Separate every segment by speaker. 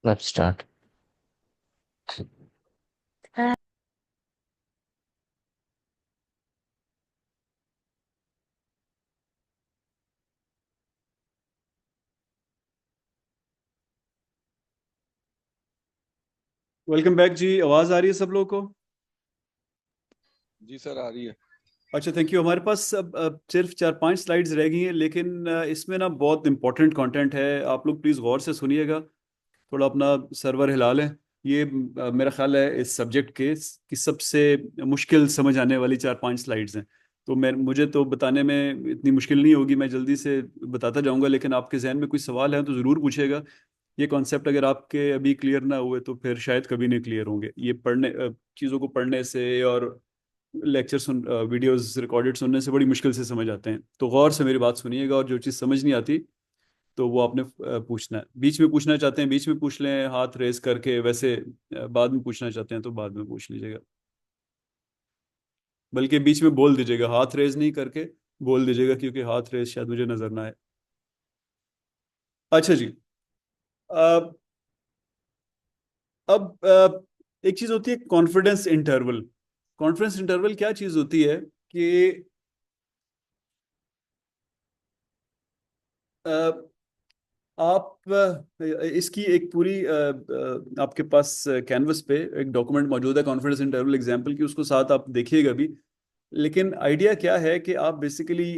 Speaker 1: Let's start.
Speaker 2: Welcome back जी। आवाज आ रही है सब लोगों को?
Speaker 3: जी सर, आ रही है।
Speaker 2: अच्छा, थैंक यू। हमारे पास अब सिर्फ 4-5 स्लाइड्स रह गई हैं, लेकिन इसमें ना बहुत इंपॉर्टेंट कंटेंट है। आप लोग प्लीज़ गौर से सुनिएगा। थोड़ा अपना सर्वर हिला लें। ये मेरा ख्याल है इस सब्जेक्ट के की सबसे मुश्किल समझ आने वाली 4-5 स्लाइड्स हैं। तो मैं मुझे तो बताने में इतनी मुश्किल नहीं होगी, मैं जल्दी से बताता जाऊंगा, लेकिन आपके जहन में कोई सवाल है तो ज़रूर पूछिएगा। ये कॉन्सेप्ट अगर आपके अभी क्लियर ना हुए तो फिर शायद कभी नहीं क्लियर होंगे। ये चीज़ों को पढ़ने से और लेक्चर सुन वीडियोस रिकॉर्डेड सुनने से बड़ी मुश्किल से समझ आते हैं। तो गौर से मेरी बात सुनिएगा, और जो चीज़ समझ नहीं आती तो वो आपने पूछना है। बीच में पूछना चाहते हैं बीच में पूछ लें, हाथ रेस करके। वैसे बाद में पूछना चाहते हैं तो बाद में पूछ लीजिएगा। बल्कि बीच में बोल दीजिएगा, हाथ रेस नहीं करके बोल दीजिएगा, क्योंकि हाथ रेस शायद मुझे नजर ना आए। अच्छा जी। अब अब एक चीज होती है कॉन्फिडेंस इंटरवल। कॉन्फिडेंस इंटरवल क्या चीज होती है कि आप इसकी एक पूरी आपके पास कैनवस पे एक डॉक्यूमेंट मौजूद है कॉन्फिडेंस इंटरवल एग्जाम्पल की, उसको साथ आप देखिएगा भी। लेकिन आइडिया क्या है कि आप बेसिकली,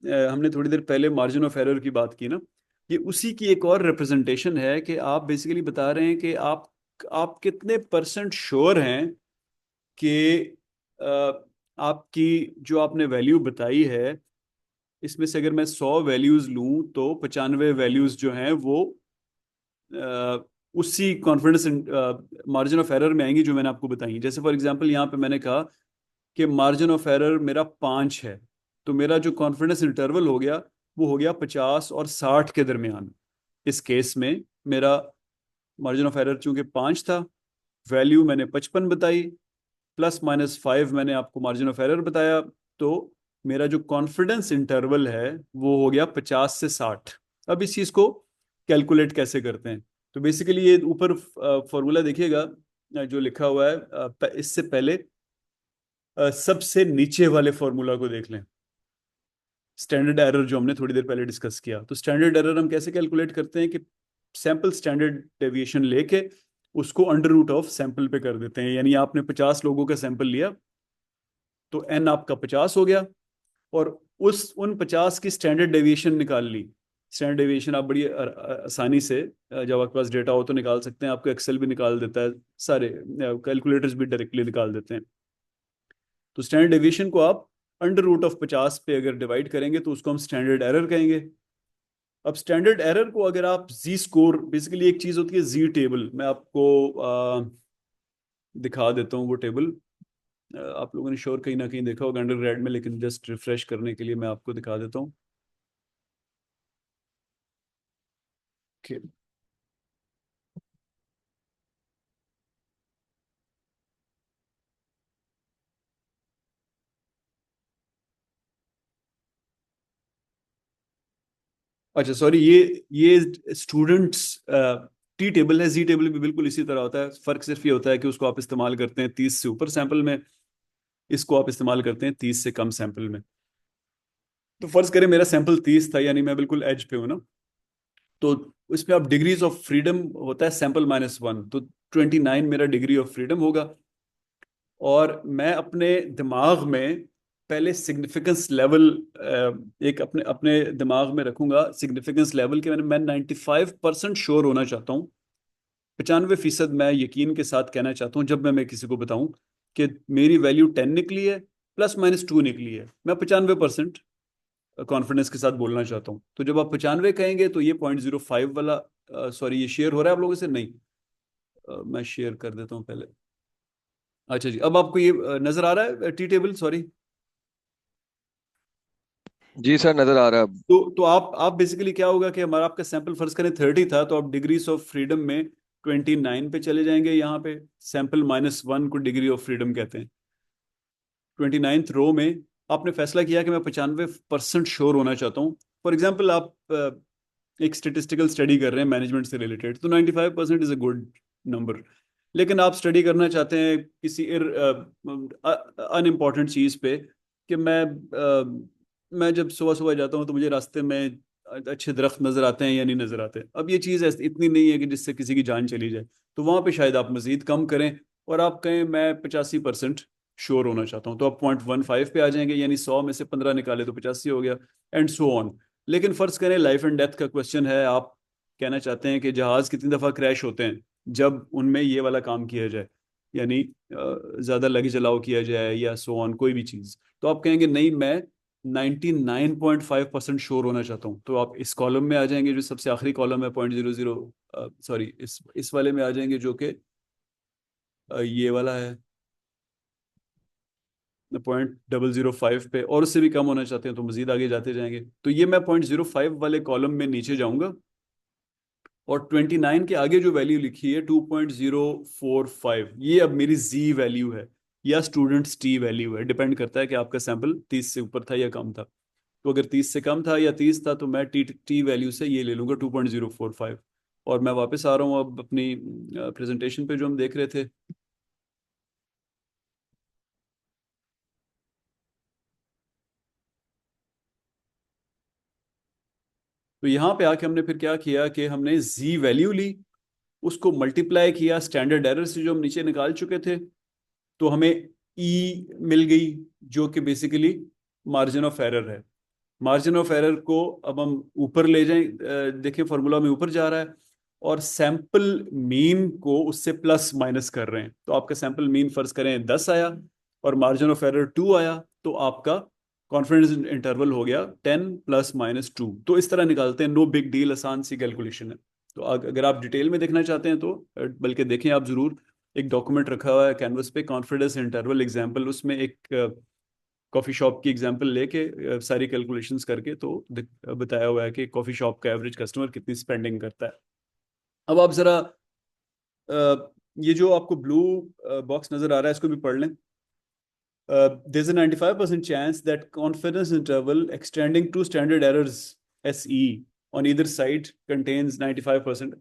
Speaker 2: हमने थोड़ी देर पहले मार्जिन ऑफ एरर की बात की ना, ये उसी की एक और रिप्रेजेंटेशन है कि आप बेसिकली बता रहे हैं कि आप कितने परसेंट श्योर हैं कि आपकी जो आपने वैल्यू बताई है, इसमें से अगर मैं 100 वैल्यूज लूं तो 95 वैल्यूज जो हैं वो उसी कॉन्फिडेंस मार्जिन ऑफ एरर में आएंगी जो मैंने आपको बताई। जैसे फॉर एग्जांपल यहाँ पे मैंने कहा कि मार्जिन ऑफ एरर मेरा 5 है, तो मेरा जो कॉन्फिडेंस इंटरवल हो गया वो हो गया 50 और 60 के दरमियान। इस केस में मेरा मार्जिन ऑफ एरर चूंकि 5 था, वैल्यू मैंने 55 बताई, ±5 मैंने आपको मार्जिन ऑफ एरर बताया, तो मेरा जो कॉन्फिडेंस इंटरवल है वो हो गया 50 से 60। अब इस चीज को कैलकुलेट कैसे करते हैं? तो बेसिकली ये ऊपर फॉर्मूला देखिएगा जो लिखा हुआ है। इससे पहले सबसे नीचे वाले फॉर्मूला को देख लें। स्टैंडर्ड एरर जो हमने थोड़ी देर पहले डिस्कस किया, तो स्टैंडर्ड एरर हम कैसे कैलकुलेट करते हैं कि सैंपल स्टैंडर्ड डेविएशन लेके उसको अंडर रूट ऑफ सैंपल पे कर देते हैं। यानी आपने 50 लोगों का सैंपल लिया तो एन आपका 50 हो गया, और उस उन 50 की स्टैंडर्ड डेविएशन निकाल ली। स्टैंडर्ड डेविएशन आप बड़ी आसानी से जब आपके पास डेटा हो तो निकाल सकते हैं। आपको एक्सेल भी निकाल देता है, सारे कैलकुलेटर्स भी डायरेक्टली निकाल देते हैं। तो स्टैंडर्ड डेविएशन को आप अंडर रूट ऑफ 50 पे अगर डिवाइड करेंगे तो उसको हम स्टैंडर्ड एरर कहेंगे। अब स्टैंडर्ड एरर को अगर आप जी स्कोर, बेसिकली एक चीज होती है जी टेबल, मैं आपको दिखा देता हूँ वो टेबल। आप लोगों ने श्योर कहीं ना कहीं देखा होगा अंडरग्रेड में, लेकिन जस्ट रिफ्रेश करने के लिए मैं आपको दिखा देता हूँ कि अच्छा सॉरी, ये स्टूडेंट्स टी टेबल है। जी टेबल भी बिल्कुल इसी तरह होता है, फर्क सिर्फ ये होता है कि उसको आप इस्तेमाल करते हैं 30 से ऊपर सैंपल में, इसको आप इस्तेमाल करते हैं 30 से कम सैंपल में। तो फर्ज करें मेरा सैंपल 30 था, यानी मैं बिल्कुल एज पे हूँ ना, तो इसमें अब डिग्रीज ऑफ फ्रीडम होता है सैंपल -1, तो 29 मेरा डिग्री ऑफ फ्रीडम होगा। और मैं अपने दिमाग में पहले सिग्निफिकेंस लेवल एक अपने अपने दिमाग में रखूंगा, सिग्निफिकेंस लेवल के मैं 95% श्योर होना चाहता हूँ। 95% मैं यकीन के साथ कहना चाहता हूँ जब मैं किसी को बताऊं कि मेरी वैल्यू 10 निकली है, ±2 निकली है, मैं 95% कॉन्फिडेंस के साथ बोलना चाहता हूँ। तो जब आप 95 कहेंगे तो ये 0.05 वाला, सॉरी ये शेयर हो रहा है आप लोगों से? नहीं, मैं शेयर कर देता हूँ पहले। अच्छा जी, अब आपको ये नजर आ रहा है टी टेबल? सॉरी।
Speaker 3: जी सर, नजर आ रहा है अब।
Speaker 2: तो आप बेसिकली क्या होगा कि हमारा आपका सैंपल फर्ज करें 30 था, तो आप डिग्रीज ऑफ फ्रीडम में 29 पे चले जाएंगे। यहाँ पे सैंपल -1 को डिग्री ऑफ फ्रीडम कहते हैं। 29th रो में आपने फैसला किया कि मैं 95% श्योर होना चाहता हूँ। फॉर एग्जाम्पल आप एक स्टेटिस्टिकल स्टडी कर रहे हैं मैनेजमेंट से रिलेटेड, तो 95% इज अ गुड नंबर। लेकिन आप स्टडी करना चाहते हैं किसी अनइम्पॉर्टेंट चीज़ पे, कि मैं जब सुबह सुबह जाता हूँ तो मुझे रास्ते में अच्छे दरख्त नजर आते हैं या नहीं नजर आते। अब ये चीज़ इतनी नहीं है कि जिससे किसी की जान चली जाए, तो वहां पे शायद आप मजीद कम करें और आप कहें मैं 85% श्योर होना चाहता हूँ, तो आप 0.15 पे आ जाएंगे, यानी 100 में से 15 निकाले तो 85 हो गया, एंड सो ऑन। लेकिन फर्ज करें लाइफ एंड डेथ का क्वेश्चन है, आप कहना चाहते हैं कि जहाज कितनी दफा क्रैश होते हैं जब उनमें ये वाला काम किया जाए, यानी ज्यादा लगे जलाओ किया जाए या सो ऑन कोई भी चीज, तो आप कहेंगे नहीं मैं 99.5% श्योर होना चाहता हूँ, तो आप इस कॉलम में आ जाएंगे जो सबसे आखिरी कॉलम है 0.00, सॉरी इस वाले में आ जाएंगे जो कि ये वाला है 0.005 पे, और उससे भी कम होना चाहते हैं तो मजीद आगे जाते जाएंगे। तो ये मैं 0.05 वाले कॉलम में नीचे जाऊंगा, और 29 के आगे जो वैल्यू लिखी है 2.045, ये अब मेरी जी वैल्यू है या स्टूडेंट्स टी वैल्यू है, डिपेंड करता है कि आपका सैंपल 30 से ऊपर था या कम था। तो अगर 30 से कम था या 30 था तो मैं टी टी वैल्यू से ये ले लूंगा 2.045। और मैं वापस आ रहा हूँ अब अपनी प्रेजेंटेशन पे जो हम देख रहे थे। तो यहाँ पे आके हमने फिर क्या किया कि हमने जी वैल्यू ली, उसको मल्टीप्लाई किया स्टैंडर्ड एरर से जो हम नीचे निकाल चुके थे, तो हमें ई मिल गई जो कि बेसिकली मार्जिन ऑफ एरर है। मार्जिन ऑफ एरर को अब हम ऊपर ले जाएं, देखिए फार्मूला में ऊपर जा रहा है, और सैंपल मीन को उससे प्लस माइनस कर रहे हैं, तो आपका सैंपल मीन फर्ज करें 10 आया और मार्जिन ऑफ एरर 2 आया, तो आपका कॉन्फिडेंस इंटरवल हो गया 10 ± 2। तो इस तरह निकालते हैं, नो बिग डील, आसान सी कैलकुलेशन है। तो अगर आप डिटेल में देखना चाहते हैं तो बल्कि देखें आप जरूर, एक डॉक्यूमेंट रखा हुआ है कैनवस पे, कॉन्फिडेंस इंटरवल एग्जाम्पल, उसमें एक कॉफ़ी शॉप की एग्जांपल लेके सारी कैलकुलेशंस करके तो बताया हुआ है कि कॉफ़ी शॉप का एवरेज कस्टमर कितनी स्पेंडिंग करता है। अब आप ज़रा ये जो आपको ब्लू बॉक्स नज़र आ रहा है इसको भी पढ़ लें। There's a 95% chance that confidence interval extending to standard errors SE on either side contains 95%।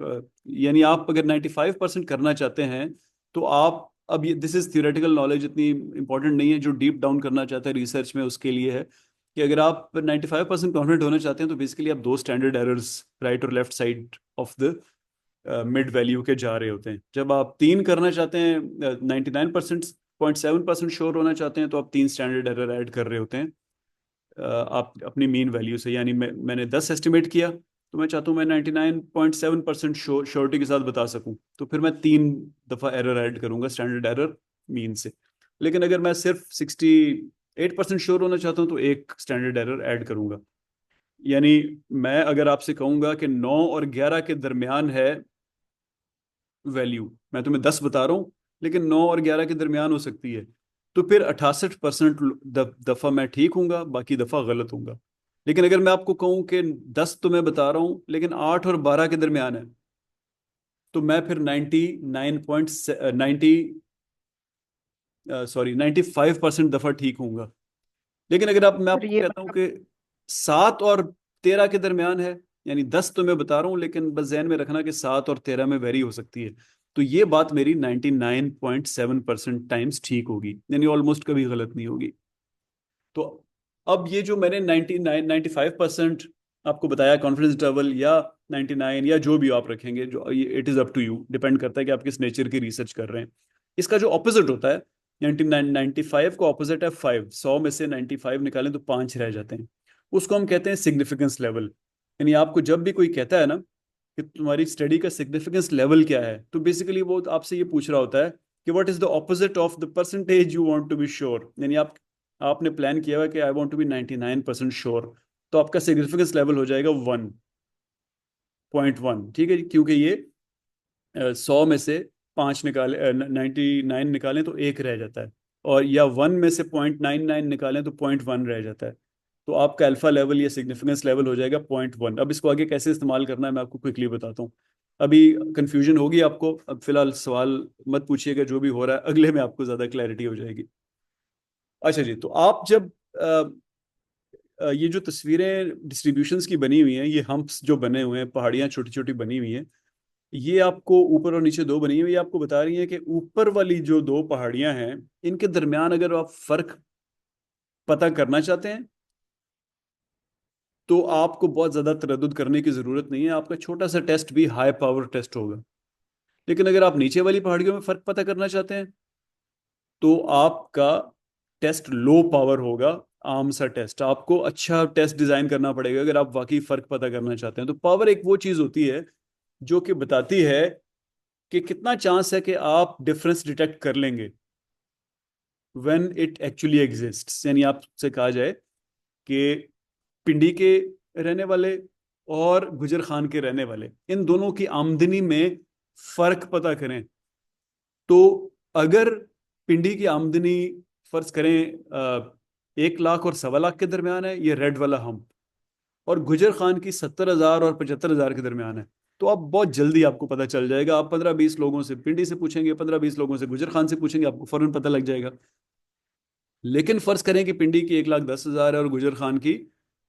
Speaker 2: यानी आप अगर 95% करना चाहते हैं तो आप, अब ये दिस इज थियोरेटिकल नॉलेज, इतनी इंपॉर्टेंट नहीं है, जो डीप डाउन करना चाहते हैं रिसर्च में उसके लिए है कि अगर आप 95% कॉन्फिडेंट होना चाहते हैं तो बेसिकली आप दो स्टैंडर्ड एरर्स राइट और left side of the mid value के जा रहे होते हैं। जब आप तीन करना चाहते हैं, 99% 0.7% श्योर होना चाहते हैं, तो आप तीन स्टैंडर्ड एरर ऐड कर रहे होते हैं आप अपनी मीन वैल्यू से। यानी मैंने 10 एस्टिमेट किया, तो मैं चाहता हूँ मैं 99.7% श्योरिटी के साथ बता सकूं, तो फिर मैं तीन दफ़ा एरर ऐड करूंगा स्टैंडर्ड एरर मीन से। लेकिन अगर मैं सिर्फ 68% श्योर होना चाहता हूँ तो एक स्टैंडर्ड एरर ऐड करूंगा। यानी मैं अगर आपसे कहूंगा कि 9 और 11 के दरमियान है वैल्यू, मैं तुम्हें 10 बता रहा हूँ लेकिन 9 और 11 के दरमियान हो सकती है, तो फिर 68% दफा मैं ठीक हूँगा, बाकी दफा गलत हूँगा। लेकिन अगर मैं आपको कहूँ कि 10 तो मैं बता रहा हूँ लेकिन 8 और 12 के दरमियान है, तो मैं फिर 95% दफा ठीक हूँगा। लेकिन अगर आप, मैं
Speaker 1: सर
Speaker 2: आपको
Speaker 1: ये
Speaker 2: कहता हूँ कि 7 और 13 के दरमियान है, यानी 10 तो मैं बता रहा हूँ लेकिन बस जहन में रखना कि 7 और 13 में वेरी हो सकती है, तो ये बात मेरी 99.7% टाइम्स ठीक होगी, यानी ऑलमोस्ट कभी गलत नहीं होगी। तो अब ये जो मैंने 95% आपको बताया कॉन्फिडेंस इंटरवल, या 99, या जो भी आप रखेंगे, जो it is up to you, depend करता है कि आप किस नेचर की रिसर्च कर रहे हैं। इसका जो ऑपोजिट होता है 95 का ऑपोजिट है 5, 100 में से 95 निकालें तो 5 रह जाते हैं, उसको हम कहते हैं सिग्निफिकेंस लेवल। यानी आपको जब भी कोई कहता है ना कि तुम्हारी स्टडी का सिग्निफिकेंस लेवल क्या है, तो बेसिकली वो आपसे ये पूछ रहा होता है कि what is the opposite of the percentage you want to be sure. यानी आपने प्लान किया हुआ कि I want to be 99% sure, तो आपका सिग्निफिकेंस लेवल हो जाएगा 1.1, ठीक है जी, क्योंकि ये 100 में से 5 निकाले, 99 निकालें तो एक रह जाता है, और या 1 में से 0.99 निकालें तो 0.1 रह जाता है। तो आपका अल्फा लेवल या सिग्निफिकेंस लेवल हो जाएगा 0.1। अब इसको आगे कैसे इस्तेमाल करना है मैं आपको क्विकली बताता हूँ। अभी कंफ्यूजन होगी आपको, अब फिलहाल सवाल मत पूछिएगा, जो भी हो रहा है अगले में आपको ज़्यादा क्लैरिटी हो जाएगी। अच्छा जी, तो आप जब ये जो तस्वीरें डिस्ट्रीब्यूशंस की बनी हुई हैं, ये हम्प्स जो बने हुए हैं, पहाड़ियाँ छोटी छोटी बनी हुई हैं, ये आपको ऊपर और नीचे दो बनी हुई है, ये आपको बता रही है कि ऊपर वाली जो दो पहाड़ियां हैं, इनके दरमियान अगर आप फर्क पता करना चाहते हैं तो आपको बहुत ज्यादा तरद्दुद करने की जरूरत नहीं है, आपका छोटा सा टेस्ट भी हाई पावर टेस्ट होगा। लेकिन अगर आप नीचे वाली पहाड़ियों में फर्क पता करना चाहते हैं तो आपका टेस्ट लो पावर होगा, आम सा टेस्ट। आपको अच्छा टेस्ट डिजाइन करना पड़ेगा अगर आप वाकई फर्क पता करना चाहते हैं। तो पावर एक वो चीज होती है जो कि बताती है कि कितना चांस है कि आप डिफरेंस डिटेक्ट कर लेंगे व्हेन इट एक्चुअली एग्जिस्ट्स। यानी आपसे कहा जाए कि पिंडी के रहने वाले और गुजर खान के रहने वाले, इन दोनों की आमदनी में फर्क पता करें, तो अगर पिंडी की आमदनी फर्ज करें 1 लाख और 1.25 लाख के दरमियान है, ये रेड वाला हम, और गुजर खान की 70,000 और 75,000 के दरमियान है, तो आप बहुत जल्दी आपको पता चल जाएगा। आप 15-20 लोगों से पिंडी से पूछेंगे, 15-20 लोगों से गुजर खान से पूछेंगे, आपको फौरन पता लग जाएगा। लेकिन फर्ज करें कि पिंडी की 1,10,000 है और गुजर खान की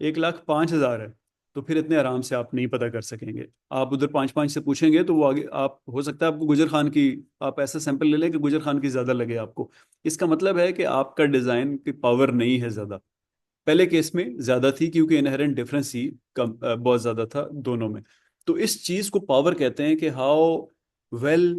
Speaker 2: 1,05,000 है, तो फिर इतने आराम से आप नहीं पता कर सकेंगे। आप उधर 5-5 से पूछेंगे तो वो आगे, आप हो सकता है आपको गुजर खान की, आप ऐसा सैंपल ले लें कि गुजर खान की ज्यादा लगे आपको। इसका मतलब है कि आपका डिजाइन की पावर नहीं है ज्यादा। पहले केस में ज्यादा थी क्योंकि इनहेरेंट डिफरेंस ही कम, बहुत ज्यादा था दोनों में। तो इस चीज को पावर कहते हैं कि how well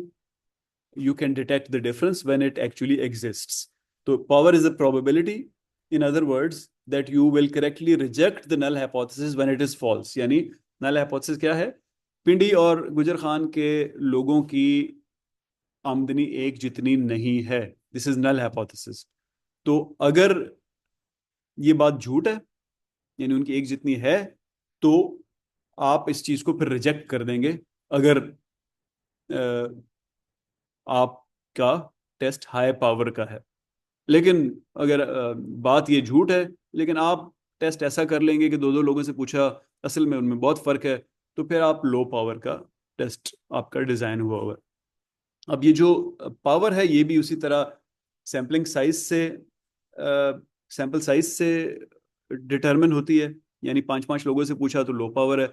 Speaker 2: you can detect the difference when it actually exists. So power is a probability, in other words, that you will correctly reject the null hypothesis when it is false. यानी null hypothesis क्या है? पिंडी और गुजर खान के लोगों की आमदनी एक जितनी नहीं है, दिस इज नल hypothesis। तो अगर ये बात झूठ है, यानी उनकी एक जितनी है, तो आप इस चीज को फिर रिजेक्ट कर देंगे अगर आपका टेस्ट हाई पावर का है। लेकिन अगर बात ये झूठ है, लेकिन आप टेस्ट ऐसा कर लेंगे कि दो दो लोगों से पूछा, असल में उनमें बहुत फर्क है, तो फिर आप लो पावर का टेस्ट आपका डिजाइन हुआ हुआ है। अब ये जो पावर है ये भी उसी तरह सैम्पलिंग साइज से, सैंपल साइज से डिटरमिन होती है। यानी 5-5 लोगों से पूछा तो लो पावर है,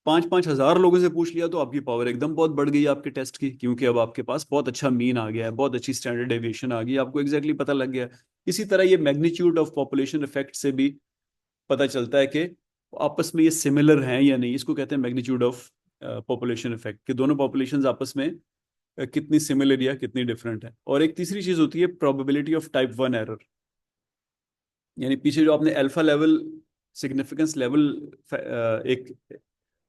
Speaker 2: 5-5 हजार लोगों से पूछ लिया तो आपकी पावर एकदम बहुत बढ़ गई आपके टेस्ट की, क्योंकि अब आपके पास बहुत अच्छा मीन आ गया है, बहुत अच्छी स्टैंडर्ड डेविएशन आ गई, आपको एग्जैक्टली पता लग गया है। इसी तरह ये मैग्नीट्यूड ऑफ पॉपुलेशन इफेक्ट से भी पता चलता है कि आपस में ये सिमिलर हैं या नहीं। इसको कहते हैं मैग्नीट्यूड ऑफ पॉपुलेशन इफेक्ट, कि दोनों पॉपुलेशंस आपस में कितनी सिमिलर या कितनी डिफरेंट है। और एक तीसरी चीज होती है प्रोबेबिलिटी ऑफ टाइप 1 एरर। यानी पीछे जो आपने अल्फा लेवल सिग्निफिकेंस लेवल एक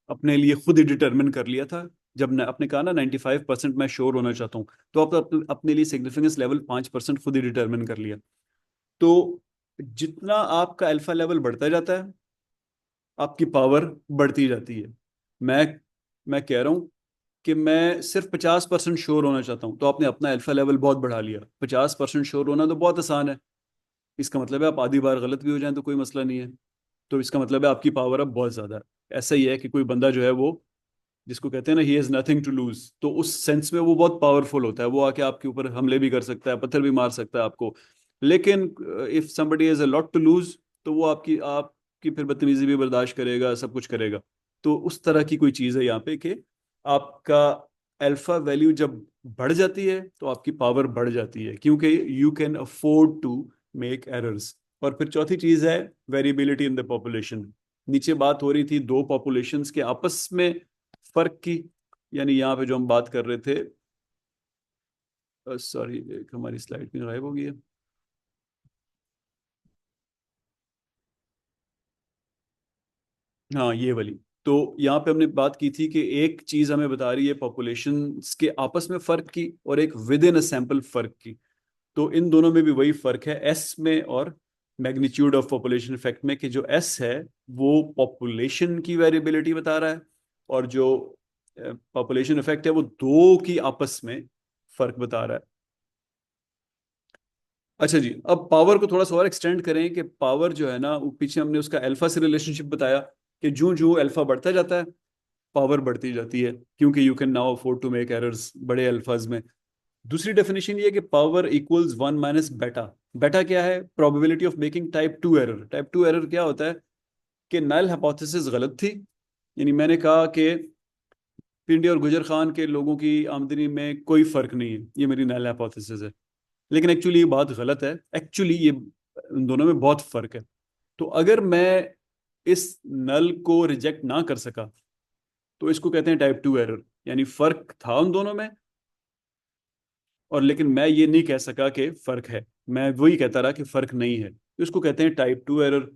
Speaker 2: अपने लिए खुद ही डिटरमिन कर लिया था, जब आपने कहा ना 95% मैं श्योर होना चाहता हूँ, तो आप अपने लिए सिग्निफिकेंस लेवल 5% खुद ही डिटरमिन कर लिया। तो जितना आपका अल्फा लेवल बढ़ता जाता है, आपकी पावर बढ़ती जाती है। मैं मैं कह रहा हूँ कि मैं सिर्फ 50% श्योर होना चाहता हूँ, तो आपने अपना अल्फा लेवल बहुत बढ़ा लिया। 50% श्योर होना तो बहुत आसान है, इसका मतलब है आप आधी बार गलत भी हो जाए तो कोई मसला नहीं है। तो इसका मतलब है आपकी पावर अब बहुत ज्यादा है। ऐसा ही है कि कोई बंदा जो है वो, जिसको कहते हैं ना he has nothing to lose, तो उस सेंस में वो बहुत पावरफुल होता है, वो आके आपके ऊपर हमले भी कर सकता है, पत्थर भी मार सकता है आपको। लेकिन if somebody has a lot to lose, तो वो आपकी फिर बदतमीजी भी बर्दाश्त करेगा, सब कुछ करेगा। तो उस तरह की कोई चीज़ है यहाँ पे कि आपका अल्फा वैल्यू जब बढ़ जाती है तो आपकी पावर बढ़ जाती है, क्योंकि you can afford to make errors. और फिर चौथी चीज़ है वेरिएबिलिटी इन द पॉपुलेशन। नीचे बात हो रही थी दो पॉपुलेशंस के आपस में फर्क की, यानी यहाँ पे जो हम बात कर रहे थे, सॉरी एक हमारी स्लाइड में गायब हो गई है। हाँ ये वाली। तो यहाँ पे हमने बात की थी कि एक चीज हमें बता रही है पॉपुलेशंस के आपस में फर्क की, और एक विद इन अ सैंपल फर्क की। तो इन दोनों में भी वही फर्क है एस में और मैग्नीट्यूड ऑफ पॉपुलेशन इफेक्ट में, कि जो एस है वो पॉपुलेशन की वेरिएबिलिटी बता रहा है, और जो पॉपुलेशन इफेक्ट है वो दो की आपस में फर्क बता रहा है। अच्छा जी, अब पावर को थोड़ा सा और एक्सटेंड करें कि पावर जो है ना, वो पीछे हमने उसका अल्फा से रिलेशनशिप बताया कि जो जो अल्फा बढ़ता जाता है पावर बढ़ती जाती है, क्योंकि you can now afford to make errors बड़े अल्फाज में। दूसरी डेफिनेशन ये है कि पावर इक्वल्स वन माइनस बेटा। बेटा क्या है? Probability of making type two error. Type two error क्या होता है? कि नल हाइपोथेसिस गलत थी, यानी मैंने कहा कि पिंडी और गुजर खान के लोगों की आमदनी में कोई फर्क नहीं है, ये मेरी नल हाइपोथेसिस है। लेकिन एक्चुअली ये बात गलत है, एक्चुअली ये इन दोनों में बहुत फर्क है। तो अगर मैं इस नल को रिजेक्ट ना कर सका तो इसको कहते हैं टाइप टू एरर, यानी फर्क था उन दोनों में, और लेकिन मैं ये नहीं कह सका कि फर्क है, मैं वही कहता रहा कि फर्क नहीं है, तो इसको कहते हैं टाइप टू एरर।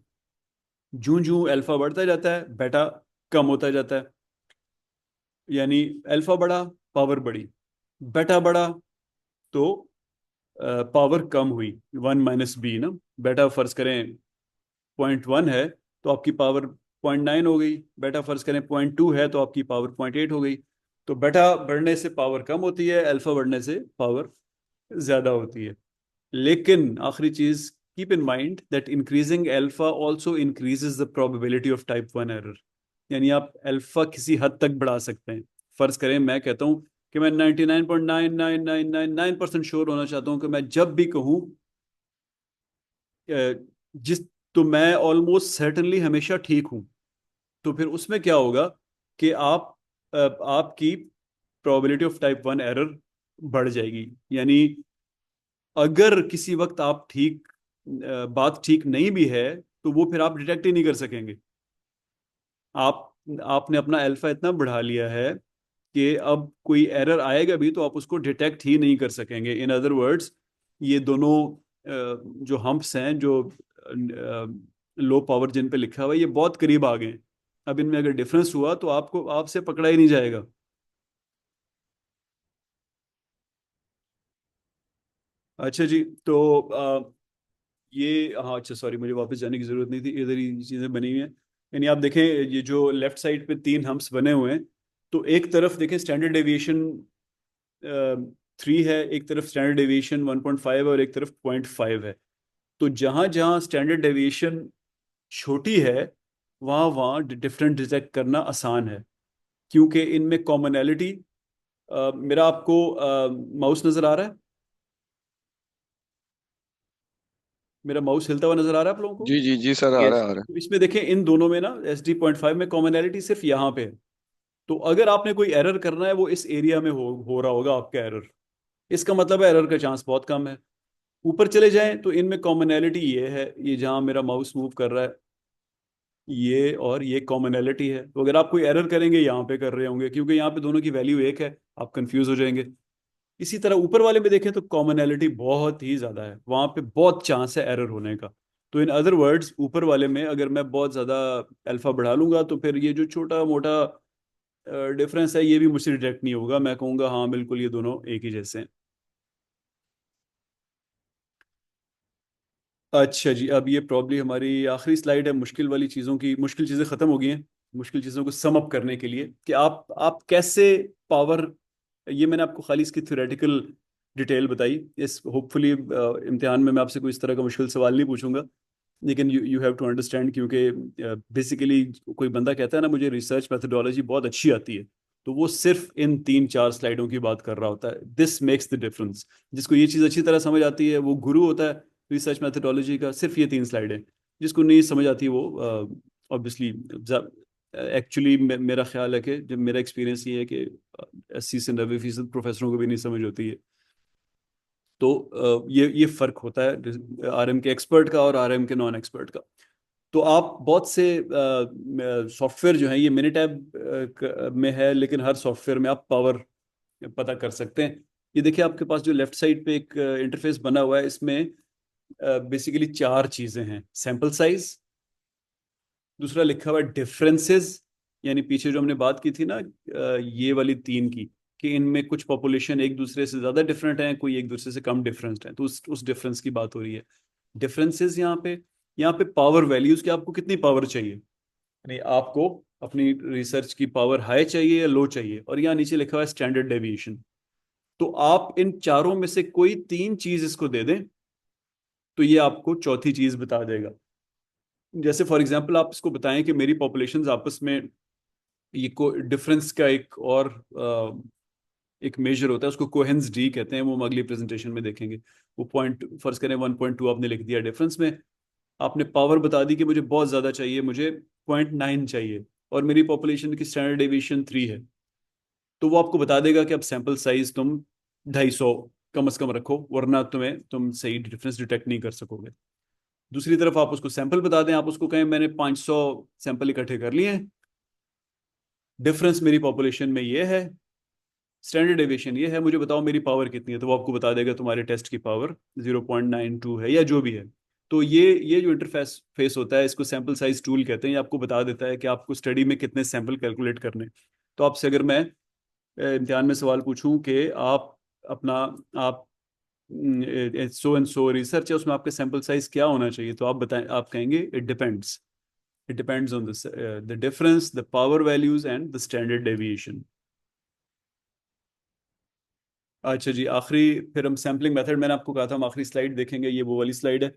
Speaker 2: जूं जूं अल्फा बढ़ता जाता है बेटा कम होता जाता है, यानी अल्फा बढ़ा पावर बढ़ी, बेटा बढ़ा तो पावर कम हुई। वन माइनस बी ना, बेटा फर्ज करें 0.1 है तो आपकी पावर 0.9 हो गई, बेटा फर्ज करें 0.2 है तो आपकी पावर 0.8 हो गई। तो बेटा बढ़ने से पावर कम होती है, अल्फा बढ़ने से पावर ज्यादा होती है। लेकिन आखिरी चीज, keep in mind that increasing alpha also increases the probability of type one error. यानी आप अल्फा किसी हद तक बढ़ा सकते हैं। फर्ज करें मैं कहता हूं कि मैं 99.99999% श्योर होना चाहता हूं कि मैं जब भी कहूं जिस तो मैं ऑलमोस्ट सर्टेनली हमेशा ठीक हूं। तो फिर उसमें क्या होगा कि आपकी probability of type one error बढ़ जाएगी। यानी अगर किसी वक्त आप बात ठीक नहीं भी है तो वो फिर आप डिटेक्ट ही नहीं कर सकेंगे। आप आपने अपना अल्फा इतना बढ़ा लिया है कि अब कोई एरर आएगा भी तो आप उसको डिटेक्ट ही नहीं कर सकेंगे। इन अदर वर्ड्स, ये दोनों जो हम्प्स हैं, जो लो पावर जिन पे लिखा हुआ है, ये बहुत करीब आ गए हैं। अब इनमें अगर डिफरेंस हुआ तो आपको आपसे पकड़ा ही नहीं जाएगा। अच्छा जी, तो ये हाँ अच्छा सॉरी, मुझे वापस जाने की जरूरत नहीं थी, इधर ही चीजें बनी हुई हैं। यानी आप देखें ये जो लेफ्ट साइड पे तीन हम्प्स बने हुए हैं, तो एक तरफ देखें स्टैंडर्ड डेविएशन 3 है, एक तरफ स्टैंडर्ड डेविएशन 1.5 है और एक तरफ 0.5 है। तो जहां जहां स्टैंडर्ड डेविएशन छोटी है वहां वहां डिफरेंट डिटेक्ट करना आसान है, क्योंकि इनमें कॉमनैलिटी। मेरा आपको माउस नजर आ रहा है? मेरा माउस हिलता हुआ नजर आ रहा है आप लोगों को?
Speaker 3: जी जी जी सर, आ रहा
Speaker 2: यस।
Speaker 3: है आ रहा है।
Speaker 2: तो इसमें देखें इन दोनों में ना SD 0.5 में कॉमनैलिटी सिर्फ यहाँ पे है। तो अगर आपने कोई एरर करना है वो इस एरिया में हो रहा होगा आपका एरर, इसका मतलब है एरर का चांस बहुत कम है। ऊपर चले जाएं तो इनमें कॉमनैलिटी ये है, ये जहां मेरा माउस मूव कर रहा है, ये और ये कॉमनैलिटी है। तो अगर आप कोई एरर करेंगे यहाँ पे कर रहे होंगे, क्योंकि यहाँ पे दोनों की वैल्यू एक है, आप कंफ्यूज हो जाएंगे। इसी तरह ऊपर वाले में देखें तो कॉमनैलिटी बहुत ही ज्यादा है, वहां पे बहुत चांस है एरर होने का। तो इन अदर वर्ड्स ऊपर वाले में अगर मैं बहुत ज्यादा अल्फा बढ़ा लूंगा तो फिर ये जो छोटा मोटा डिफरेंस है ये भी मुझसे डिटेक्ट नहीं होगा, मैं कहूंगा हाँ बिल्कुल ये दोनों एक ही जैसे हैं। अच्छा जी, अब ये प्रॉब्ली हमारी आखिरी स्लाइड है। मुश्किल वाली चीज़ों की मुश्किल चीज़ें ख़त्म हो गई हैं। मुश्किल चीज़ों को सम अप करने के लिए कि आप कैसे पावर, ये मैंने आपको खाली इसकी थ्योरेटिकल डिटेल बताई। इस होपफुली इम्तिहान में मैं आपसे कोई इस तरह का मुश्किल सवाल नहीं पूछूंगा, लेकिन you you have to understand, क्योंकि बेसिकली कोई बंदा कहता है ना मुझे रिसर्च मेथोडोलॉजी बहुत अच्छी आती है, तो वो सिर्फ इन 3 4 स्लाइडों की बात कर रहा होता है। This makes the difference. जिसको ये चीज़ अच्छी तरह समझ आती है वो गुरु होता है रिसर्च मेथोडोलॉजी का। सिर्फ ये 3 स्लाइडें, जिसको नहीं समझ आती वो ऑब्वियसली, एक्चुअली मेरा ख्याल है कि जब मेरा एक्सपीरियंस ये है कि 80 से 90% प्रोफेसरों को भी नहीं समझ होती है। तो ये फर्क होता है आरएम के एक्सपर्ट का और आरएम के नॉन एक्सपर्ट का। तो आप बहुत से सॉफ्टवेयर जो है, ये मिनिटैब में है, लेकिन हर सॉफ्टवेयर में आप पावर पता कर सकते हैं। ये देखिए आपके पास जो लेफ्ट साइड पे एक इंटरफेस बना हुआ है, इसमें बेसिकली 4 चीजें हैं। सैंपल साइज, दूसरा लिखा हुआ है डिफरेंसेस, यानी पीछे जो हमने बात की थी ना ये वाली 3 की, कि इनमें कुछ पॉपुलेशन एक दूसरे से ज्यादा डिफरेंट है, कोई एक दूसरे से कम डिफरेंट है, तो उस डिफरेंस की बात हो रही है। डिफरेंसेस यहाँ पे पावर वैल्यूज की आपको कितनी पावर चाहिए, यानी आपको अपनी रिसर्च की पावर हाई चाहिए या लो चाहिए, और यहाँ नीचे लिखा हुआ है स्टैंडर्ड डेविएशन। तो आप इन चारों में से कोई 3 चीज इसको दे दें तो ये आपको चौथी चीज बता देगा। जैसे फॉर एग्जांपल आप इसको बताएं कि मेरी पॉपुलेशंस आपस में ये को डिफरेंस का एक और एक मेजर होता है, उसको कोहेंस डी कहते हैं, वो हम अगली प्रेजेंटेशन में देखेंगे। वो पॉइंट, फर्ज करें 1.2 आपने लिख दिया डिफरेंस में, आपने पावर बता दी कि मुझे बहुत ज्यादा चाहिए, मुझे 0.9 चाहिए, और मेरी पॉपुलेशन की स्टैंडर्ड डेविएशन 3 है, तो वो आपको बता देगा कि अब सैंपल साइज तुम 250 कम से कम रखो, वरना तुम सही डिफरेंस डिटेक्ट नहीं कर सकोगे। दूसरी तरफ आप उसको सैंपल बता दें, आप उसको कहें मैंने 500 सैंपल इकट्ठे कर लिए हैं, डिफरेंस मेरी पॉपुलेशन में ये है, स्टैंडर्ड डेविएशन ये है, मुझे बताओ मेरी पावर कितनी है, तो वो आपको बता देगा तुम्हारे टेस्ट की पावर 0.92 है या जो भी है। तो ये जो इंटरफेस फेस होता है, इसको सैंपल साइज टूल कहते हैं, ये आपको बता देता है कि आपको स्टडी में कितने सैंपल कैलकुलेट करने। तो आपसे अगर मैं इम्तिहान में सवाल पूछूं कि आप अपना, आप सो एंड सो रिसर्च है, उसमें आपके सैंपल साइज क्या होना चाहिए, तो आप बताएं, आप कहेंगे it depends on the difference, the power values and the standard deviation. अच्छा जी, आखिरी फिर हम सैम्पलिंग मेथड, मैंने आपको कहा था हम आखिरी स्लाइड देखेंगे, ये वो वाली स्लाइड है।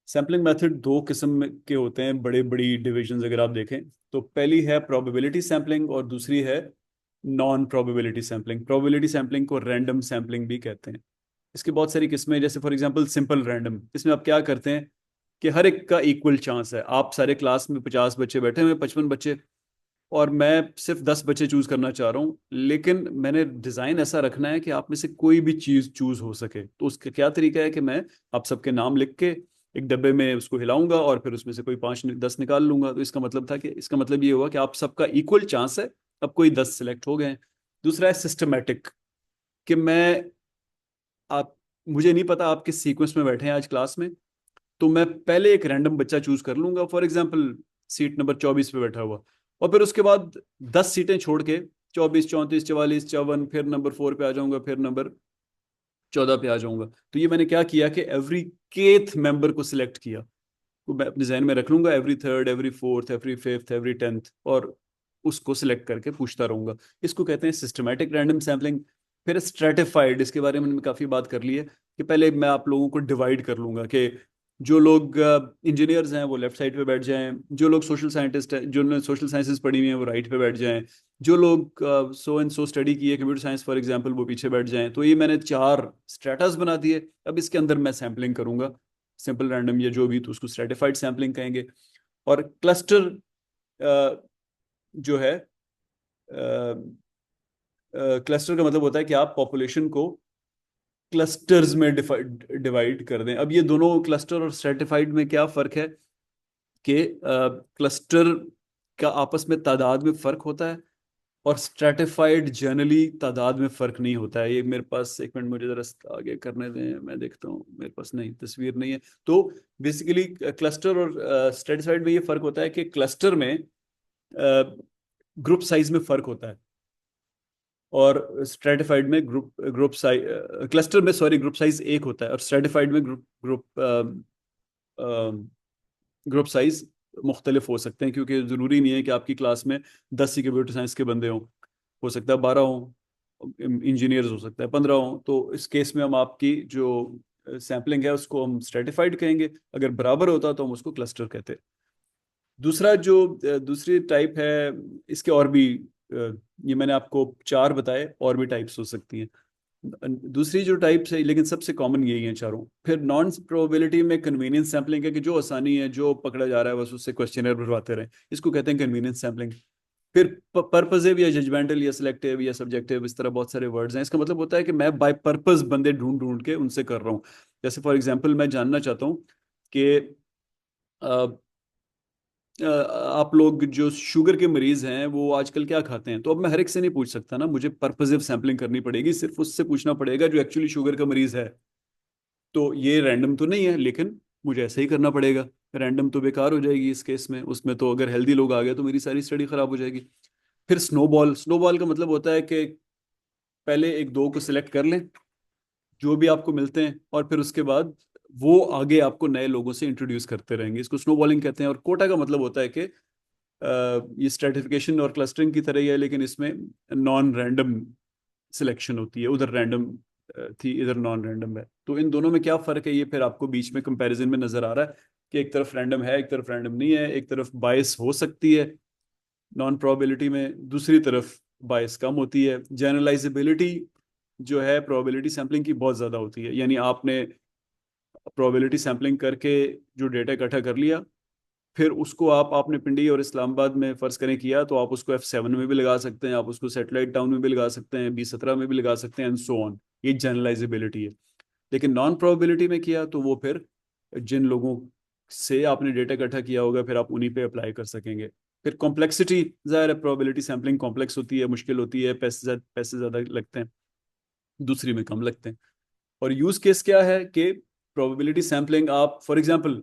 Speaker 2: सैम्पलिंग मेथड दो के होते हैं, बड़े बड़ी डिविजन्स अगर आप देखें, तो पहली है प्रोबेबिलिटी सैम्पलिंग और दूसरी है non probability sampling. Probability sampling को रैंडम सैम्पलिंग भी कहते हैं। इसकी बहुत सारी किस्में हैं, जैसे फॉर एग्जांपल सिंपल रैंडम, इसमें आप क्या करते हैं कि हर एक का इक्वल चांस है, आप सारे क्लास में 50 बच्चे बैठे हुए हैं, 55 बच्चे, और मैं सिर्फ 10 बच्चे चूज करना चाह रहा हूँ, लेकिन मैंने डिजाइन ऐसा रखना है कि आप में से कोई भी चीज चूज हो सके। तो उसका क्या तरीका है कि मैं आप सबके नाम लिख के एक डब्बे में उसको हिलाऊंगा और फिर उसमें से कोई 5 10 निकाल लूंगा। तो इसका मतलब ये हुआ कि आप सबका इक्वल चांस है, अब कोई 10 सिलेक्ट हो गए हैं। दूसरा है सिस्टमेटिक, कि मैं, आप, मुझे नहीं पता आप किस सीक्वेंस में बैठे हैं आज क्लास में, तो मैं पहले एक रैंडम बच्चा चूज कर लूंगा, फॉर एग्जाम्पल सीट नंबर 24 पे बैठा हुआ, और फिर उसके बाद 10 सीटें छोड़ के 24 34 44 54, फिर नंबर 4 पे आ जाऊंगा, फिर नंबर 14 पे आ जाऊंगा। तो ये मैंने क्या किया कि एवरी केथ मेंबर को सिलेक्ट किया, तो मैं अपने जहन में रख लूंगा every third, every fourth, every fifth, every 10th, और उसको सिलेक्ट करके पूछता रहूंगा। इसको कहते हैं सिस्टमैटिक रैंडम सैम्पलिंग। फिर स्ट्रेटिफाइड, इसके बारे में मैंने काफी बात कर ली है, कि पहले मैं आप लोगों को डिवाइड कर लूंगा कि जो लोग इंजीनियर्स हैं वो लेफ्ट साइड पे बैठ जाएं, जो लोग सोशल साइंटिस्ट हैं, जो सोशल साइंसेज पढ़ी हुई हैं वो राइट पे बैठ जाएं, जो लोग सो एंड सो स्टडी की है कंप्यूटर साइंस फॉर एग्जांपल वो पीछे बैठ जाएं। तो ये मैंने 4 स्ट्रेटास बना दिए। अब इसके अंदर मैं सैम्पलिंग करूंगा, सिंपल रैंडम या जो भी, तो उसको स्ट्रेटिफाइड सैम्पलिंग कहेंगे। और क्लस्टर जो है, क्लस्टर का मतलब होता है कि आप पॉपुलेशन को क्लस्टर्स में डिवाइड कर दें। अब ये दोनों, क्लस्टर और स्ट्रेटिफाइड में क्या फर्क है कि क्लस्टर का आपस में तादाद में फर्क होता है, और स्ट्रेटिफाइड जनरली तादाद में फर्क नहीं होता है। ये मेरे पास, एक मिनट मुझे जरा आगे करने दें, मैं देखता हूँ, मेरे पास नहीं, तस्वीर नहीं है। तो बेसिकली क्लस्टर और स्ट्रेटिफाइड में ये फर्क होता है कि क्लस्टर में ग्रुप साइज में फर्क होता है, और स्ट्रेटिफाइड में ग्रुप ग्रुप साइज, क्लस्टर में सॉरी ग्रुप साइज एक होता है, और स्ट्रेटिफाइड में ग्रुप ग्रुप ग्रुप साइज मुख्तलिफ हो सकते हैं, क्योंकि ज़रूरी नहीं है कि आपकी क्लास में 10 ही कंप्यूटर साइंस के बंदे हों, हो सकता है 12 हों, इंजीनियर्स हो सकता है 15 हों। तो इस केस में हम आपकी जो सैम्पलिंग है उसको हम स्ट्रेटिफाइड कहेंगे, अगर बराबर होता तो हम उसको क्लस्टर कहते हैं। दूसरा जो दूसरी टाइप है, इसके और भी ये मैंने आपको 4 बताए, और भी टाइप्स हो सकती हैं। दूसरी जो टाइप्स है, लेकिन सबसे कॉमन यही है चारों। फिर नॉन प्रोबेबिलिटी में कन्वीनियंस सैम्पलिंग है, कि जो आसानी है, जो पकड़ा जा रहा है बस उससे क्वेश्चनर भरवाते रहे, इसको कहते हैं कन्वीनियंस सैम्पलिंग। फिर पर्पजिव या जजमेंटल या सिलेक्टिव या सब्जेक्टिव, इस तरह बहुत सारे वर्ड्स हैं। इसका मतलब होता है कि मैं बाय पर्पस बंदे ढूंढ ढूंढ के उनसे कर रहा हूँ। जैसे फॉर एग्जांपल मैं जानना चाहता हूँ कि आप लोग जो शुगर के मरीज हैं वो आजकल क्या खाते हैं, तो अब मैं हर एक से नहीं पूछ सकता ना, मुझे पर्पसिव सैम्पलिंग करनी पड़ेगी, सिर्फ उससे पूछना पड़ेगा जो एक्चुअली शुगर का मरीज है। तो ये रैंडम तो नहीं है, लेकिन मुझे ऐसे ही करना पड़ेगा। रैंडम तो बेकार हो जाएगी इस केस में, उसमें तो अगर हेल्दी लोग आ गए तो मेरी सारी स्टडी खराब हो जाएगी। फिर स्नोबॉल, स्नोबॉल का मतलब होता है कि पहले एक दो को सिलेक्ट कर लें जो भी आपको मिलते हैं, और फिर उसके बाद वो आगे आपको नए लोगों से इंट्रोड्यूस करते रहेंगे, इसको स्नोबॉलिंग कहते हैं। और कोटा का मतलब होता है कि ये स्ट्रेटिफिकेशन और क्लस्टरिंग की तरह ही है, लेकिन इसमें नॉन रैंडम सिलेक्शन होती है, उधर रैंडम थी, इधर नॉन रैंडम है। तो इन दोनों में क्या फर्क है, ये फिर आपको बीच में कंपैरिजन में नजर आ रहा है कि एक तरफ रैंडम है, एक तरफ रैंडम नहीं है, एक तरफ बायस हो सकती है नॉन प्रोबेबिलिटी में, दूसरी तरफ बायस कम होती है। जनरलाइजेबिलिटी जो है प्रोबेबिलिटी सैम्पलिंग की बहुत ज़्यादा होती है, यानी आपने प्रोबेबिलिटी सैम्पलिंग करके जो डेटा इकट्ठा कर लिया, फिर उसको आपने पिंडी और इस्लामाबाद में फ़र्ज़ करें किया, तो आप उसको F7 में भी लगा सकते हैं, आप उसको सेटेलाइट टाउन में भी लगा सकते हैं, B17 में भी लगा सकते हैं, एंड सो ऑन। ये जनरलाइजेबिलिटी है। लेकिन नॉन प्रोबेबिलिटी में किया तो वो फिर जिन लोगों से आपने डेटा इकट्ठा किया होगा फिर आप उन्हीं पे अप्लाई कर सकेंगे। फिर कॉम्प्लेक्सिटी ज़ाहिर है, प्रोबेबिलिटी सैम्पलिंग कॉम्प्लेक्स होती है, मुश्किल होती है, पैसे ज़्यादा लगते हैं, दूसरी में कम लगते हैं। और यूज़ केस क्या है कि प्रोबेबिलिटी सैम्पलिंग आप फॉर एग्जांपल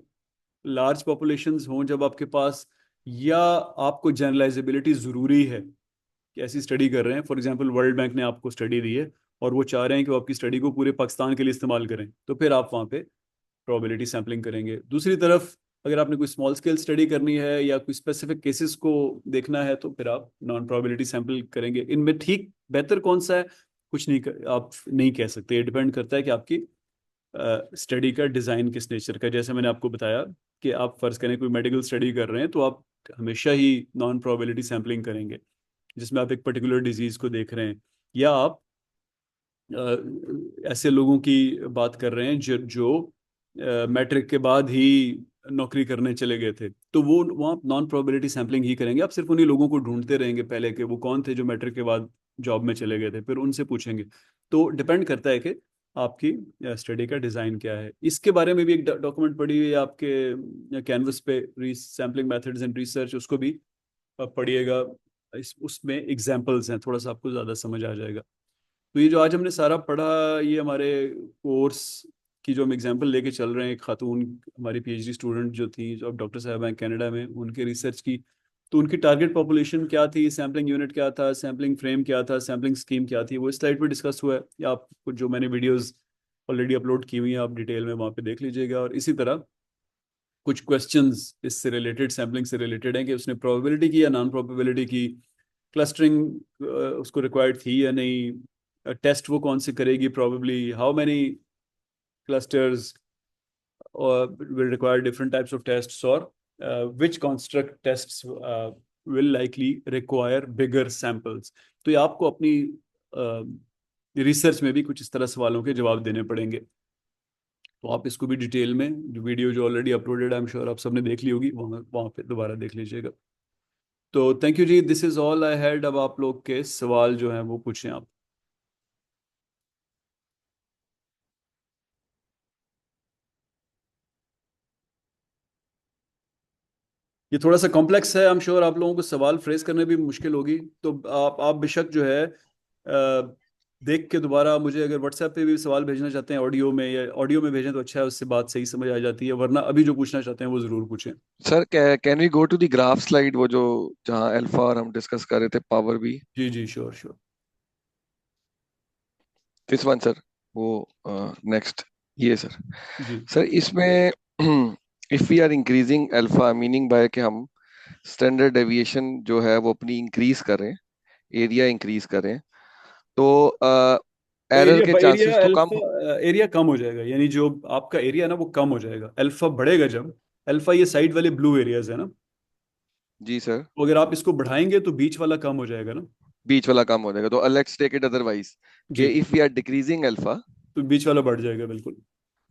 Speaker 2: लार्ज पॉपुलेशंस हों जब आपके पास, या आपको जनरलाइजेबिलिटी ज़रूरी है कि ऐसी स्टडी कर रहे हैं, फॉर एग्जांपल वर्ल्ड बैंक ने आपको स्टडी दी है और वो चाह रहे हैं कि वो आपकी स्टडी को पूरे पाकिस्तान के लिए इस्तेमाल करें, तो फिर आप वहाँ पे प्रोबेबिलिटी सैम्पलिंग करेंगे। दूसरी तरफ अगर आपने कोई स्मॉल स्केल स्टडी करनी है या कोई स्पेसिफिक केसेस को देखना है तो फिर आप नॉन प्रोबेबिलिटी सैम्पल करेंगे। इनमें ठीक बेहतर कौन सा है, कुछ नहीं आप नहीं कह सकते, ये डिपेंड करता है कि आपकी स्टडी का डिज़ाइन किस नेचर का है। जैसे मैंने आपको बताया कि आप फर्ज करें कोई मेडिकल स्टडी कर रहे हैं तो आप हमेशा ही नॉन प्रोबेबिलिटी सैम्पलिंग करेंगे, जिसमें आप एक पर्टिकुलर डिजीज को देख रहे हैं, या आप ऐसे लोगों की बात कर रहे हैं जो मैट्रिक के बाद ही नौकरी करने चले गए थे, तो वो वहाँ नॉन प्रोबेबिलिटी सैम्पलिंग ही करेंगे। आप सिर्फ उन्हीं लोगों को ढूंढते रहेंगे पहले कि वो कौन थे जो मैट्रिक के बाद जॉब में चले गए थे, फिर उनसे पूछेंगे। तो डिपेंड करता है कि आपकी स्टडी का डिज़ाइन क्या है। इसके बारे में भी एक डॉक्यूमेंट पड़ी हुई है आपके कैनवस पे, सैम्पलिंग मेथड्स एंड रिसर्च, उसको भी पढ़िएगा। उसमें एग्जाम्पल्स हैं, थोड़ा सा आपको ज़्यादा समझ आ जाएगा। तो ये जो आज हमने सारा पढ़ा, ये हमारे कोर्स की जो हम एग्जांपल लेके चल रहे हैं, एक खातून हमारी पीएचडी स्टूडेंट जो थी, जो अब डॉक्टर साहब हैं कनाडा में, उनके रिसर्च की। तो उनकी टारगेट पॉपुलेशन क्या थी, सैम्पलिंग यूनिट क्या था, सैम्पलिंग फ्रेम क्या था, सैम्पलिंग स्कीम क्या थी, वो इस स्लाइड पे डिस्कस हुआ है, या आपको जो मैंने वीडियोस ऑलरेडी अपलोड की हुई हैं आप डिटेल में वहाँ पे देख लीजिएगा। और इसी तरह कुछ क्वेश्चंस इससे रिलेटेड, सैम्पलिंग से रिलेटेड हैं कि उसने प्रोबेबिलिटी की या नॉन प्रोबेबिलिटी की, क्लस्टरिंग उसको रिक्वायर्ड थी या नहीं, टेस्ट वो कौन से करेगी, probably how many clusters will require different types of tests, or which construct tests will likely require bigger samples। तो ये आपको अपनी रिसर्च में भी कुछ इस तरह सवालों के जवाब देने पड़ेंगे। तो आप इसको भी डिटेल में, जो वीडियो जो already uploaded I am sure आप सबने देख ली होगी, वहाँ वहाँ पे दोबारा देख लीजिएगा। तो थैंक यू जी, this is all I had. अब आप लोग के सवाल जो हैं वो पूछें आप। ये थोड़ा सा कॉम्प्लेक्स है, आई एम श्योर आप लोगों को सवाल फ्रेज करने भी मुश्किल होगी, तो आप बेशक जो है देख के दोबारा मुझे अगर व्हाट्सएप पे भी सवाल भेजना चाहते हैं ऑडियो में, या ऑडियो में भेजें तो अच्छा है, उससे बात सही समझ आ जाती है, वरना अभी जो पूछना चाहते हैं वो ज़रूर पूछें।
Speaker 3: Sir can we go to the graph slide, वो जो जहाँ अल्फा और हम डिस्कस कर रहे थे पावर भी।
Speaker 2: जी जी, sure sure.
Speaker 3: This one sir, वो नेक्स्ट, ये सर।
Speaker 2: जी
Speaker 3: सर इसमें if we are increasing alpha, meaning by कि हम स्टैंडर्ड डेविएशन जो है वो अपनी इंक्रीज करें, एरिया इंक्रीज करें, तो
Speaker 2: तो
Speaker 3: एरर
Speaker 2: एरिया
Speaker 3: के
Speaker 2: एरिया
Speaker 3: चांसेस तो कम
Speaker 2: अल्फा, एरिया कम हो जाएगा, यानी जो आपका एरिया है ना वो कम हो जाएगा, अल्फा बढ़ेगा जब। अल्फा ये साइड वाले ब्लू एरियाज है ना,
Speaker 3: जी सर।
Speaker 2: तो अगर आप इसको बढ़ाएंगे तो बीच वाला कम हो जाएगा ना।
Speaker 3: बीच वाला कम हो जाएगा, तो लेट्स टेक इट अदरवाइज, कि
Speaker 2: जी,
Speaker 3: if we are decreasing alpha,
Speaker 2: तो बीच वाला बढ़ जाएगा बिल्कुल।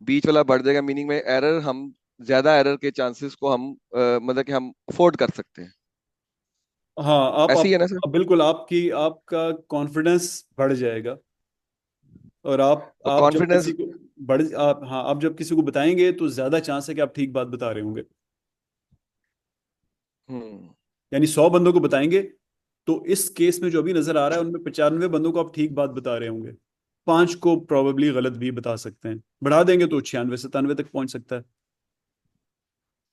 Speaker 3: बीच वाला बढ़ जाएगा, मीनिंग में एरर, हम ज्यादा एरर के चांसेस को हम मतलब कि हम अफोर्ड कर सकते हैं।
Speaker 2: हाँ,
Speaker 3: ऐसे ही है ना सर?
Speaker 2: बिल्कुल आपका कॉन्फिडेंस बढ़ जाएगा। और
Speaker 3: तो
Speaker 2: आप जब
Speaker 3: कॉन्फिडेंस।
Speaker 2: किसी को हाँ, आप जब किसी को बताएंगे तो ज्यादा चांस है कि आप ठीक बात बता रहे होंगे।
Speaker 3: हम्म।
Speaker 2: यानी 100 बंदों को बताएंगे तो इस केस में जो अभी नजर आ रहा है उनमें 95 बंदों को आप ठीक बात बता रहे होंगे, 5 को प्रॉबेबली गलत भी बता सकते हैं। बढ़ा देंगे तो 96 97 तक पहुंच सकता है।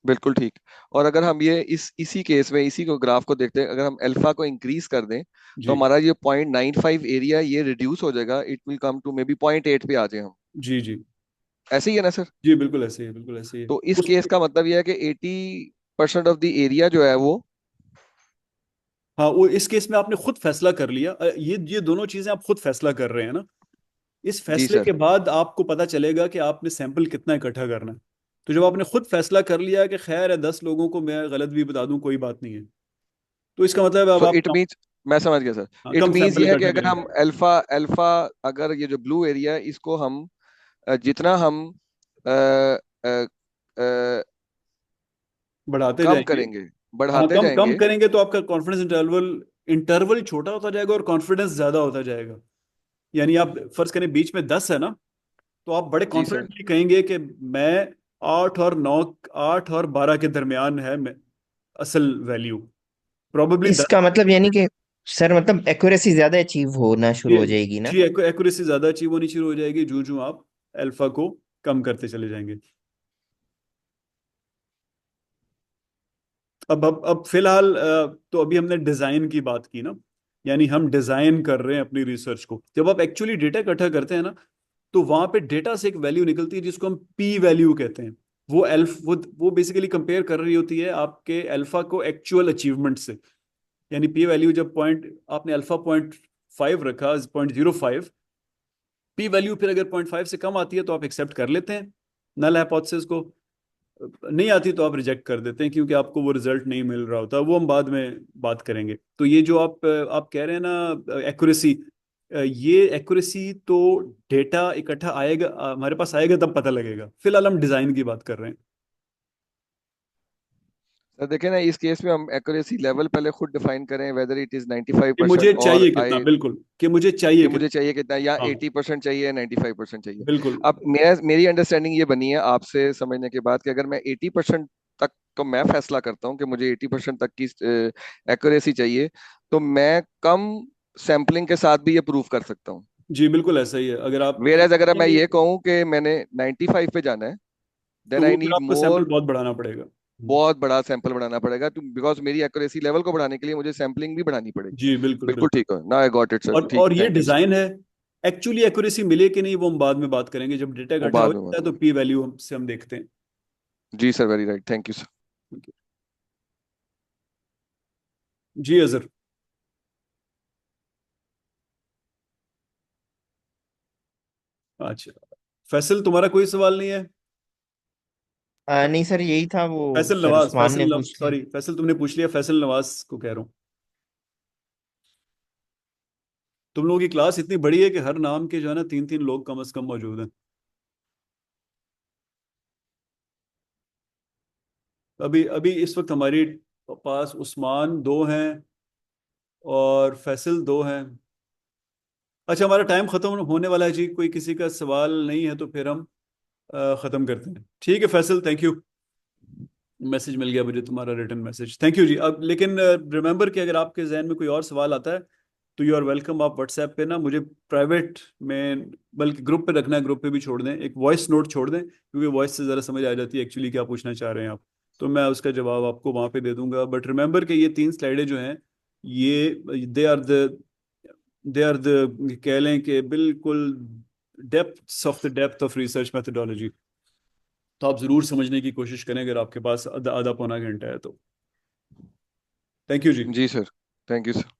Speaker 3: बिल्कुल ठीक। और अगर हम ये इसी केस में इसी को ग्राफ को देखते हैं, अगर हम अल्फा को इंक्रीज कर दें तो
Speaker 2: जी
Speaker 3: हमारा ये 0.95 एरिया ये रिड्यूस हो जाएगा, it will come to maybe 0.8 पे आ जाए हम।
Speaker 2: जी जी
Speaker 3: ऐसे ही है ना सर?
Speaker 2: जी, बिल्कुल ऐसे ही है, बिल्कुल ऐसे ही है।
Speaker 3: तो इस
Speaker 2: उस
Speaker 3: केस का मतलब यह है कि 80% ऑफ द एरिया जो है वो।
Speaker 2: हाँ, वो इस केस में आपने खुद फैसला कर लिया, ये दोनों चीजें आप खुद फैसला कर रहे हैं ना। इस
Speaker 3: जी
Speaker 2: फैसले
Speaker 3: सर।
Speaker 2: के बाद आपको पता चलेगा कि आपने सैंपल कितना इकट्ठा करना है। तो जब आपने खुद फैसला कर लिया है कि खैर है 10 लोगों को मैं गलत भी बता दूं कोई बात नहीं है, तो इसका मतलब है अब
Speaker 3: सो
Speaker 2: आप
Speaker 3: इट मीन्स मैं समझ गया सर।
Speaker 2: हाँ,
Speaker 3: इट
Speaker 2: कम
Speaker 3: मींस
Speaker 2: सैंपल
Speaker 3: ये है कि
Speaker 2: इकट्ठा
Speaker 3: अगर
Speaker 2: करेंगे।
Speaker 3: हम अल्फा अल्फा अगर ये जो ब्लू एरिया है इसको हम जितना हम अ, अ, अ,
Speaker 2: बढ़ाते
Speaker 3: कम
Speaker 2: जाएंगे।
Speaker 3: करेंगे,
Speaker 2: हाँ,
Speaker 3: बढ़ाते
Speaker 2: कम कम
Speaker 3: जाएंगे।
Speaker 2: करेंगे तो आपका कॉन्फिडेंस इंटरवल इंटरवल छोटा होता जाएगा और कॉन्फिडेंस ज्यादा होता जाएगा। यानी आप फर्ज करें बीच में 10 है ना, तो आप बड़े
Speaker 3: जी सर।
Speaker 2: कॉन्फिडेंटली कहेंगे कि मैं 8 और 9, 8 और 12 के दरमियान है असल वैल्यू, प्रोबेबली 10।
Speaker 1: इसका मतलब यानी कि सर मतलब एक्यूरेसी ज्यादा अचीव होना शुरू
Speaker 2: जी
Speaker 1: हो जाएगी ना?
Speaker 2: जी, एक्यूरेसी ज्यादा अचीव होनी शुरू हो जाएगी जो जो आप अल्फा को कम करते चले जाएंगे। अब फिलहाल तो अभी हमने डिजाइन की बात की ना, यानी हम डिजाइन कर रहे हैं अपनी रिसर्च को। जब आप एक्चुअली डेटा इकट्ठा करते हैं ना, तो वहां पे डेटा से एक वैल्यू निकलती है जिसको हम पी वैल्यू कहते हैं। वो बेसिकली कंपेयर कर रही होती है आपके अल्फा को एक्चुअल अचीवमेंट से। यानी पी वैल्यू जब पॉइंट आपने अल्फा 0.5 रखा, 0.05, पी वैल्यू फिर अगर 0.5 से कम आती है तो आप एक्सेप्ट कर लेते हैं नल हाइपोथेसिस को, नहीं आती तो आप रिजेक्ट कर देते हैं क्योंकि आपको वो रिजल्ट नहीं मिल रहा होता। वो हम बाद में बात करेंगे। तो ये जो आप कह रहे हैं ना एक्यूरेसी, ये एक्यूरेसी तो डेटा इकट्ठा आएगा, हमारे पास आएगा तब पता लगेगा। फिलहाल हम डिजाइन की बात कर रहे हैं।
Speaker 3: सर देखें ना, इस केस में हम एक्यूरेसी लेवल पहले खुद डिफाइन करें, वेदर इट इज
Speaker 2: कि मुझे
Speaker 3: 95% और
Speaker 2: चाहिए कितना,
Speaker 3: आई,
Speaker 2: बिल्कुल, कि मुझे चाहिए
Speaker 3: कि मुझे
Speaker 2: कितना।
Speaker 3: चाहिए कितना, या
Speaker 2: हाँ,
Speaker 3: 80% चाहिए, 95% चाहिए।
Speaker 2: बिल्कुल।
Speaker 3: अब मेरी अंडरस्टैंडिंग ये बनी है आपसे समझने के बाद कि अगर मैं 80% तक को मैं फैसला करता हूँ कि मुझे 80% तक की एक्यूरेसी चाहिए, तो मैं कम सैम्पलिंग के साथ भी ये प्रूव कर सकता हूँ।
Speaker 2: जी बिल्कुल ऐसा ही है। अगर आप
Speaker 3: वेयर एज अगर मैं
Speaker 2: नहीं,
Speaker 3: ये कहूँ कि मैंने 95 पे जाना है,
Speaker 2: तो
Speaker 3: देन
Speaker 2: वो
Speaker 3: आई
Speaker 2: फिर
Speaker 3: नीड
Speaker 2: आपको सैंपल
Speaker 3: मोर,
Speaker 2: बहुत बढ़ाना पड़ेगा।
Speaker 3: बहुत बड़ा सैंपल बढ़ाना पड़ेगा, तो बिकॉज मेरी एक्यूरेसी लेवल को बढ़ाने के लिए मुझे सैम्पलिंग भी बढ़ानी पड़ेगी।
Speaker 2: जी बिल्कुल
Speaker 3: बिल्कुल
Speaker 2: बिल्कुल।
Speaker 3: ठीक है ना, आई गॉट इट सर, ठीक
Speaker 2: और
Speaker 3: है,
Speaker 2: ये
Speaker 3: थैंक यू सर।
Speaker 2: डिजाइन है। एक्चुअली एक्यूरेसी मिले कि नहीं वो हम बाद में बात करेंगे, जब डेटा
Speaker 3: वो
Speaker 2: इकट्ठा हो
Speaker 3: बाद में
Speaker 2: जाता
Speaker 3: बात
Speaker 2: है तो
Speaker 3: होगी।
Speaker 2: पी वैल्यू से हम देखते हैं।
Speaker 3: जी sir, very right, thank you sir.
Speaker 2: जी अजहर। अच्छा, फैसल तुम्हारा कोई सवाल नहीं है?
Speaker 1: नहीं सर, यही था वो।
Speaker 2: फैसल
Speaker 1: सर
Speaker 2: नवाज,
Speaker 1: उस्मान ने पूछ लिया।
Speaker 2: सॉरी फैसल तुमने पूछ लिया, फैसल नवाज को कह रहा हूँ। तुम लोगों की क्लास इतनी बड़ी है कि हर नाम के जो है ना 3 3 लोग कम से कम मौजूद हैं। अभी अभी इस वक्त हमारी पास उस्मान 2 हैं और फैसल 2 हैं। अच्छा, हमारा टाइम खत्म होने वाला है जी। कोई किसी का सवाल नहीं है तो फिर हम खत्म करते हैं। ठीक है फैसल, थैंक यू। मैसेज मिल गया मुझे, तुम्हारा रिटर्न मैसेज, थैंक यू जी। अब लेकिन रिमेंबर कि अगर आपके जहन में कोई और सवाल आता है तो यू आर वेलकम। आप व्हाट्सएप पे ना मुझे प्राइवेट में, बल्कि ग्रुप पे रखना है, ग्रुप पे भी छोड़ दें, एक वॉइस नोट छोड़ दें, क्योंकि वॉइस से ज़रा समझ आ जाती है एक्चुअली क्या पूछना चाह रहे हैं आप। तो मैं उसका जवाब आपको वहाँ पे दे दूंगा। बट रिमेंबर कि ये 3 स्लाइडें जो हैं, ये दे आर द कह लें कि बिल्कुल डेप्थ ऑफ रिसर्च मेथोडोलॉजी। तो आप ज़रूर समझने की कोशिश करें अगर आपके पास आधा आधा पौना घंटा है तो। थैंक यू जी।
Speaker 3: जी सर, थैंक यू सर।